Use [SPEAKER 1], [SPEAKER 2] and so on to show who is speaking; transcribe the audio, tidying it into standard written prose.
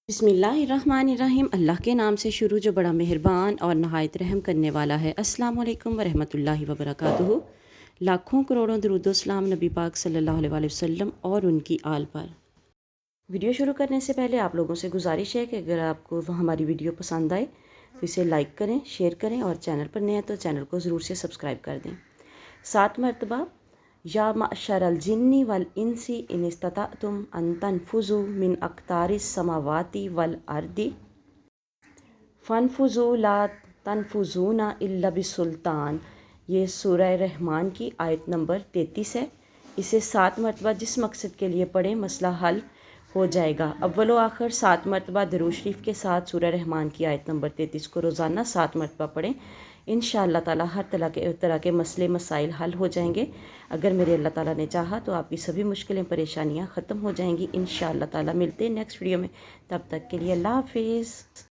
[SPEAKER 1] بسم اللہ الرحمن الرحیم۔ اللہ کے نام سے شروع جو بڑا مہربان اور نہایت رحم کرنے والا ہے۔ السلام علیکم ورحمۃ اللہ وبرکاتہ۔ لاکھوں کروڑوں درود و سلام نبی پاک صلی اللہ علیہ وآلہ وسلم اور ان کی آل پر۔ ویڈیو شروع کرنے سے پہلے آپ لوگوں سے گزارش ہے کہ اگر آپ کو ہماری ویڈیو پسند آئے تو اسے لائک کریں، شیئر کریں، اور چینل پر نئے ہیں تو چینل کو ضرور سے سبسکرائب کر دیں۔ 7 مرتبہ یا معشر الجن والانس ان استطعتم ان تنفذوا من اقطار السماوات والارض فانفذوا لا تنفذون الا بسلطان۔ یہ سورہ رحمان کی آیت نمبر 33 ہے۔ اسے 7 مرتبہ جس مقصد کے لیے پڑھیں مسئلہ حل ہو جائے گا۔ اول و آخر 7 مرتبہ درود شریف کے ساتھ سورہ رحمان کی آیت نمبر 33 کو روزانہ 7 مرتبہ پڑھیں۔ انشاءاللہ تعالی ہر طرح کے مسئلے مسائل حل ہو جائیں گے۔ اگر میرے اللہ تعالیٰ نے چاہا تو آپ کی سبھی مشکلیں پریشانیاں ختم ہو جائیں گی انشاءاللہ تعالیٰ۔ ملتے ہیں نیکسٹ ویڈیو میں، تب تک کے لیے اللہ حافظ۔